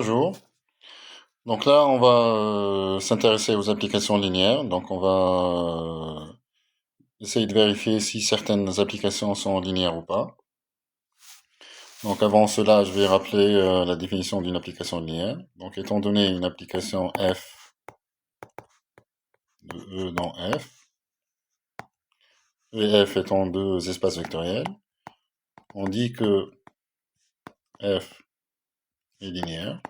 Bonjour. Donc là, on va s'intéresser aux applications linéaires. Donc on va essayer de vérifier si certaines applications sont linéaires ou pas. Donc avant cela, je vais rappeler la définition d'une application linéaire. Donc étant donné une application f de E dans f, E et f étant deux espaces vectoriels, on dit que f est linéaire.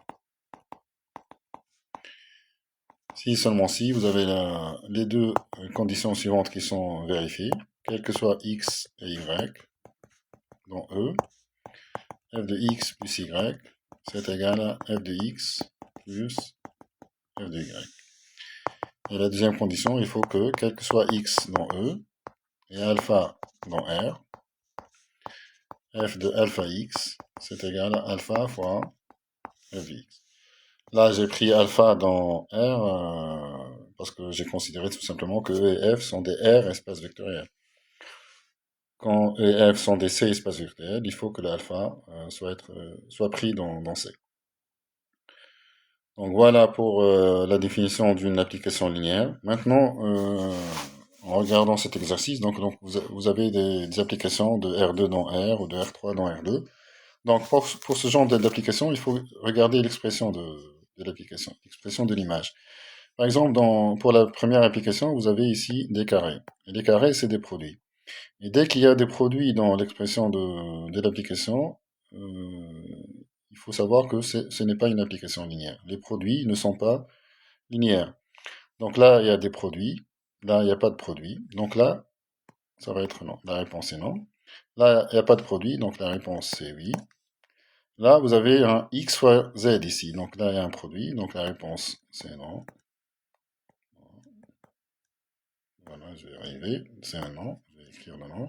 Si seulement si vous avez les deux conditions suivantes qui sont vérifiées, quel que soit x et y dans E, f de x plus y, c'est égal à f de x plus f de y. Et la deuxième condition, il faut que, quel que soit x dans E et alpha dans R, f de alpha x, c'est égal à alpha fois f de x. Là, j'ai pris alpha dans R parce que j'ai considéré tout simplement que E et F sont des R espaces vectoriels. Quand E et F sont des C espaces vectoriels, il faut que l'alpha soit pris dans C. Donc voilà pour la définition d'une application linéaire. Maintenant, en regardant cet exercice, donc vous avez des applications de R2 dans R ou de R3 dans R2. Donc pour ce genre d'application, il faut regarder l'expression de l'application, l'expression de l'image. Par exemple, pour la première application, vous avez ici des carrés. Et les carrés, c'est des produits. Et dès qu'il y a des produits dans l'expression de l'application, il faut savoir que ce n'est pas une application linéaire. Les produits ne sont pas linéaires. Donc là, il y a des produits. Là, il n'y a pas de produits. Donc là, ça va être non. La réponse est non. Là, il n'y a pas de produit. Donc la réponse c'est oui. Là, vous avez un x fois z ici. Donc là, il y a un produit. Donc la réponse c'est non. Voilà, je vais y arriver. C'est un non. Je vais écrire le non.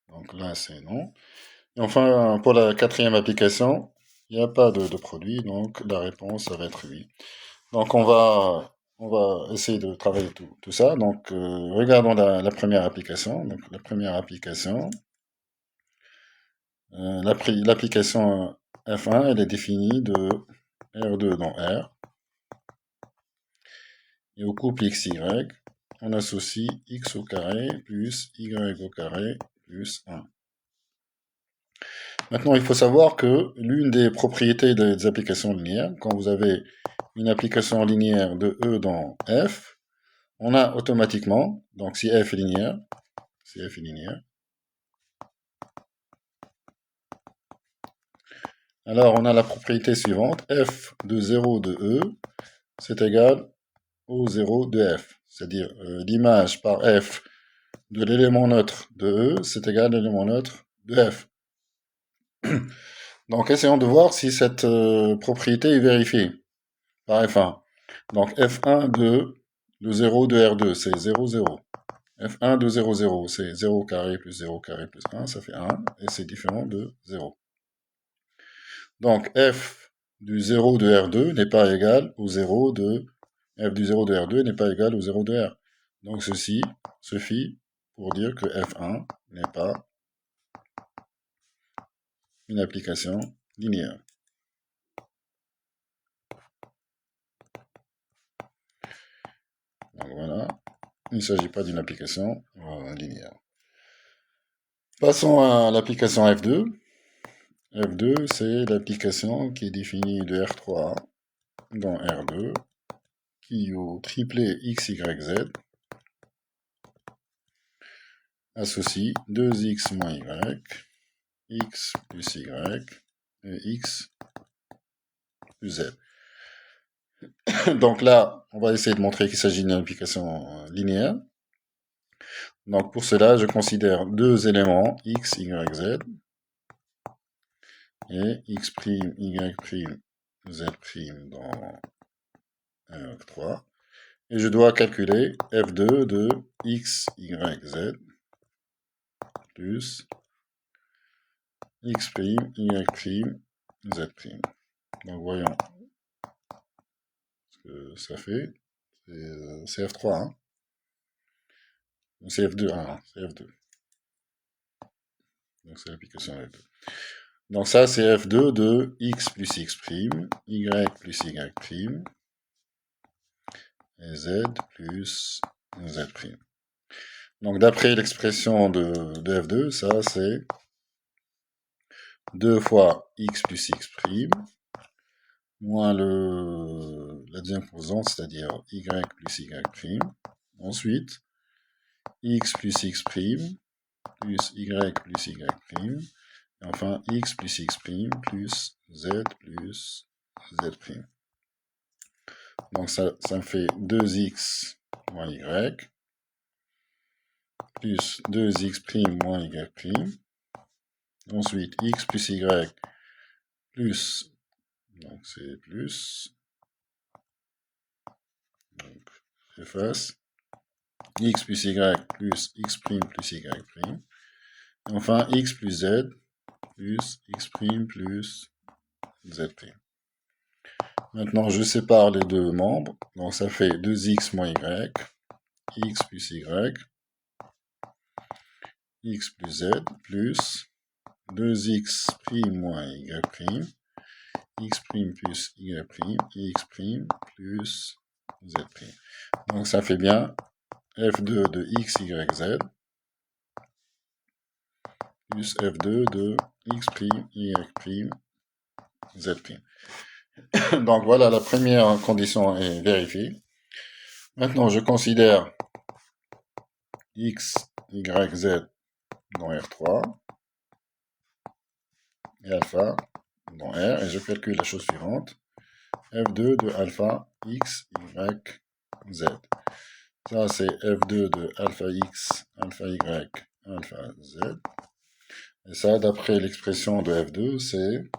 Donc là, c'est non. Et enfin, pour la quatrième application, il n'y a pas de produit. Donc la réponse, ça va être oui. Donc on va essayer de travailler tout ça. Donc regardons la première application. Donc la première application, l'application F1, elle est définie de R2 dans R. Et au couple XY, on associe x au carré plus y au carré plus 1. Maintenant, il faut savoir que l'une des propriétés des applications linéaires, quand vous avez une application linéaire de E dans F, on a automatiquement, donc si f est linéaire, alors on a la propriété suivante, f de 0 de E, c'est égal au 0 de f. C'est-à-dire l'image par f de l'élément neutre de E, c'est égal à l'élément neutre de f. Donc essayons de voir si cette propriété est vérifiée par f1. Donc f1 de 0 de R2, c'est 0, 0. F1 de 0, 0, c'est 0 carré plus 0 carré plus 1, ça fait 1, et c'est différent de 0. Donc f du 0 de R2 n'est pas égal au 0 de... f du 0 de R2 n'est pas égal au 0 de R. Donc ceci suffit pour dire que f1 n'est pas une application linéaire. Donc voilà, il ne s'agit pas d'une application linéaire. Passons à l'application F2. F2, c'est l'application qui est définie de R3 dans R2, qui au triplet x, y, z associe 2x moins y, x plus y et x plus z. Donc là, on va essayer de montrer qu'il s'agit d'une application linéaire. Donc pour cela, je considère deux éléments, x, y, z, et x', y', z' dans R3. Et je dois calculer f2 de x, y, z plus x', y', z'. Donc voyons ce que ça fait. C'est F3, hein. C'est F2, c'est F2. Donc c'est l'application F2. Donc ça, c'est f2 de x plus x prime, y plus y prime, et z plus z prime. Donc d'après l'expression de f2, ça c'est 2 fois x plus x prime, moins la deuxième composante, c'est-à-dire y plus y prime. Ensuite, x plus x prime, plus y plus y prime. Et enfin, x plus x prime, plus z prime. Donc ça me fait 2x moins y, plus 2x prime moins y prime. Ensuite, x plus y plus, donc c'est plus, donc j'efface, x plus y plus x prime plus y prime. Et enfin, x plus z plus x prime plus z prime. Maintenant, je sépare les deux membres. Donc ça fait 2x moins y, x plus y, x plus z plus 2x prime moins y prime, x prime plus y prime, et x prime plus z prime. Donc ça fait bien f2 de x, y, z plus f2 de x prime, y prime, z prime. Donc voilà, la première condition est vérifiée. Maintenant, je considère x, y, z dans R3 et alpha dans R, et je calcule la chose suivante. f2 de alpha x, y, z. Ça, c'est f2 de alpha x, alpha y, alpha z. Et ça, d'après l'expression de f2, c'est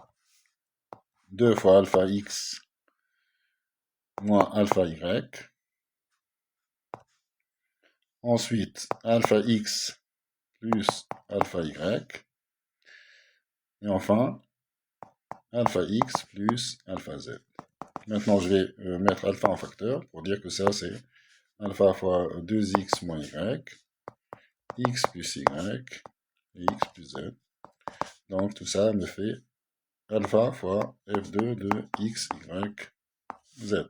2 fois alpha x moins alpha y. Ensuite, alpha x plus alpha y. Et enfin, alpha x plus alpha z. Maintenant, je vais mettre alpha en facteur pour dire que ça, c'est alpha fois 2x moins y, x plus y, et x plus z. Donc, tout ça me fait alpha fois f2 de x, y, z.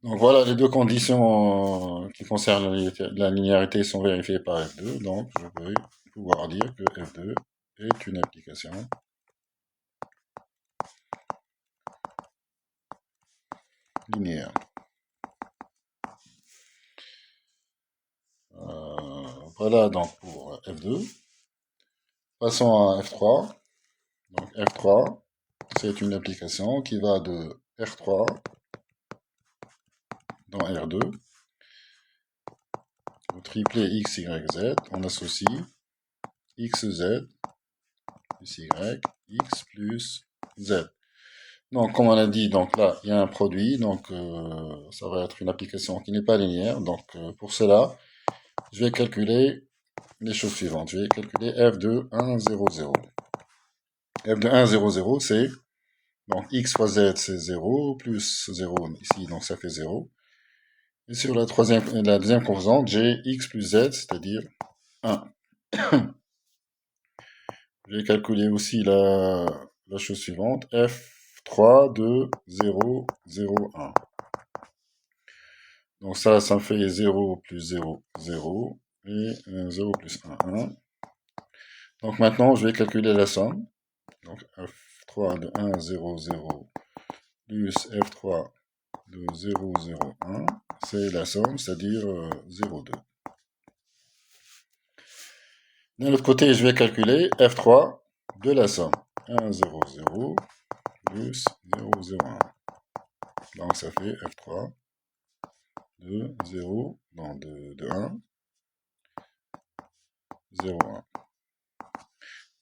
Donc voilà, les deux conditions qui concernent la linéarité sont vérifiées par f2, donc je vais pouvoir dire que f2 est une application linéaire. Voilà donc pour f2. Passons à f3. Donc f3, c'est une application qui va de R3 dans R2, au triplet x, y, z, on associe xz plus y, x plus z. Donc, comme on a dit, donc là, il y a un produit, donc ça va être une application qui n'est pas linéaire. Donc, pour cela, je vais calculer les choses suivantes. Je vais calculer f de 1, 0, 0. f de 1, 0, 0, c'est, donc x fois z, c'est 0, plus 0 ici, donc ça fait 0. Et sur la deuxième composante, j'ai x plus z, c'est-à-dire 1. Je vais calculer aussi la chose suivante, f3 de 0, 0, 1. Donc ça me fait 0 plus 0, 0, et 0 plus 1, 1. Donc maintenant, je vais calculer la somme. Donc f3 de 1, 0, 0, plus f3 de 0, 0, 1, c'est la somme, c'est-à-dire 0, 2. De l'autre côté, je vais calculer f3 de la somme. 1, 0, 0, plus 0, 0, 1. Donc ça fait f3 de 0, non, de 1, 0, 1.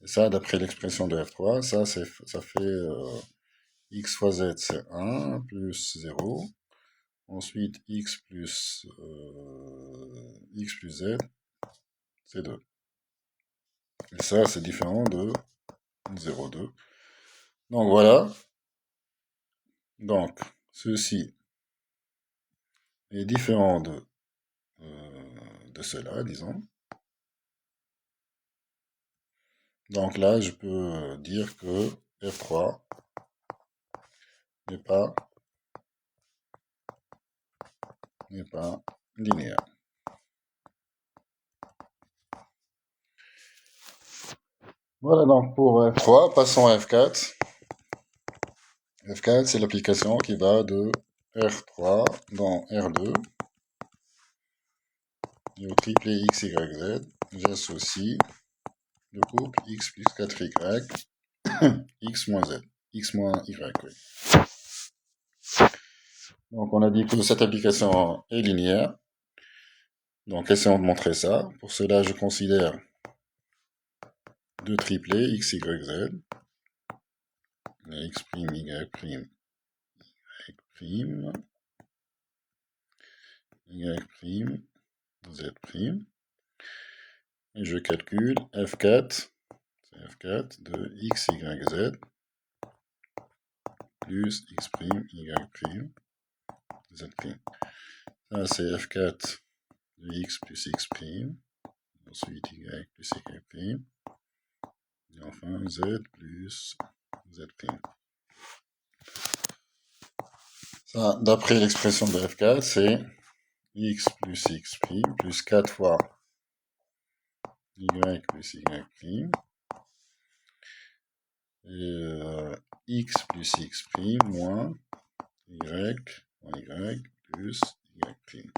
Et ça, d'après l'expression de f3, ça fait x fois z, c'est 1, plus 0. Ensuite, x plus z, c'est 2. Et ça, c'est différent de 0, 2. Donc voilà. Donc, ceci est différent de cela, disons. Donc là, je peux dire que F3 n'est pas linéaire. Voilà donc pour F3, passons à F4. F4, c'est l'application qui va de R3 dans R2 et au triplé X, Y, Z. J'associe le couple X plus 4Y, X moins Z, X moins Y. Oui. Donc on a dit que cette application est linéaire. Donc essayons de montrer ça. Pour cela, je considère deux triplés X, Y, Z. X', Y', Y', Z'. Et je calcule F4, c'est F4 de X, Y, Z plus X', Y', Z'. Ça, c'est F4 de X plus X', ensuite Y plus Y', et enfin Z plus Z'. Ça, d'après l'expression de F4, c'est X plus X' plus 4 fois Y plus Y', et X plus X' moins Y plus Y'.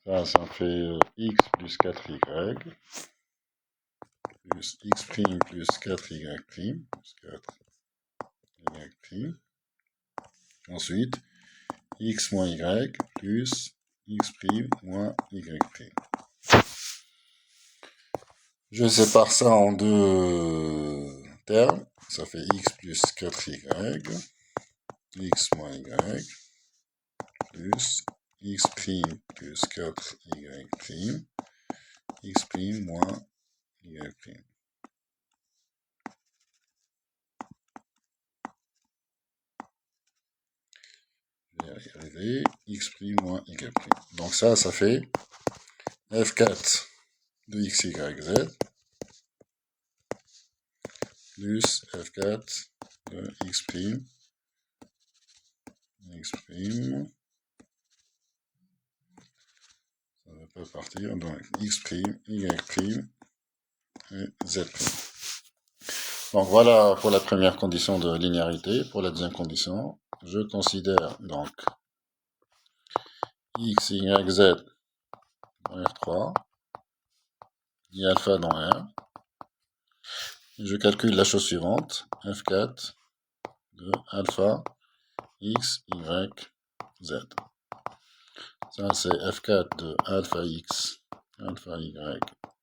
Ça fait X plus 4Y plus X' plus 4Y', plus 4Y'. Ensuite, X moins Y plus X' moins Y'. Je sépare ça en deux termes. Ça fait X plus 4Y, X moins Y, plus X' plus 4Y', X' moins Y'. Je vais y arriver. X' moins Y'. Donc ça fait F4 de X, Y, Z plus F4 de X', X', ça ne va pas partir, donc X', Y' et Z'. Donc voilà pour la première condition de linéarité. Pour la deuxième condition, je considère donc X, Y, Z dans R3 et alpha dans R. Je calcule la chose suivante, F4 de alpha X, Y, Z. Ça, c'est F4 de alpha X, alpha Y,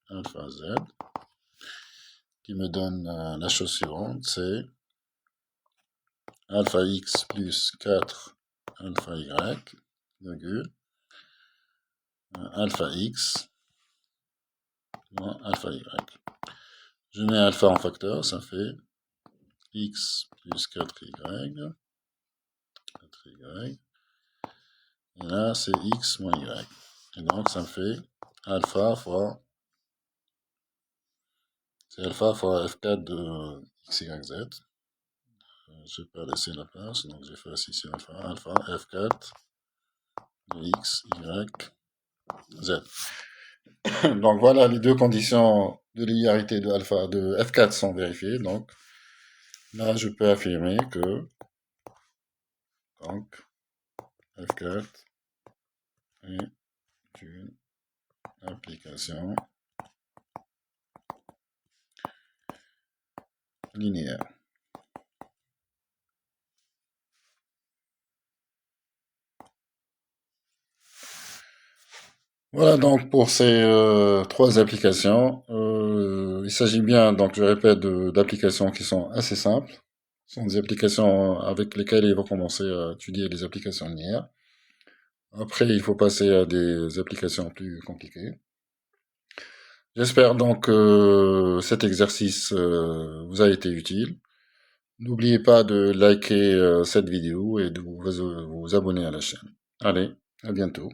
alpha Z, qui me donne la chose suivante, c'est alpha X plus 4 alpha Y, virgule, alpha X moins alpha Y. Je mets alpha en facteur, ça fait X plus 4Y, 4Y, et là, c'est X moins Y. Et donc, ça me fait alpha fois, c'est alpha fois F4 de X, Y, Z. Je vais pas laisser la place, donc j'efface ici alpha, alpha F4 de X, Y, Z. Donc voilà, les deux conditions de linéarité de alpha de F4 sont vérifiées. Donc là, je peux affirmer que donc, F4 est une application linéaire. Voilà donc pour ces trois applications. Il s'agit bien, donc je répète, d'applications qui sont assez simples. Ce sont des applications avec lesquelles il faut commencer à étudier les applications linéaires. Après, il faut passer à des applications plus compliquées. J'espère donc que cet exercice vous a été utile. N'oubliez pas de liker cette vidéo et de vous abonner à la chaîne. Allez, à bientôt.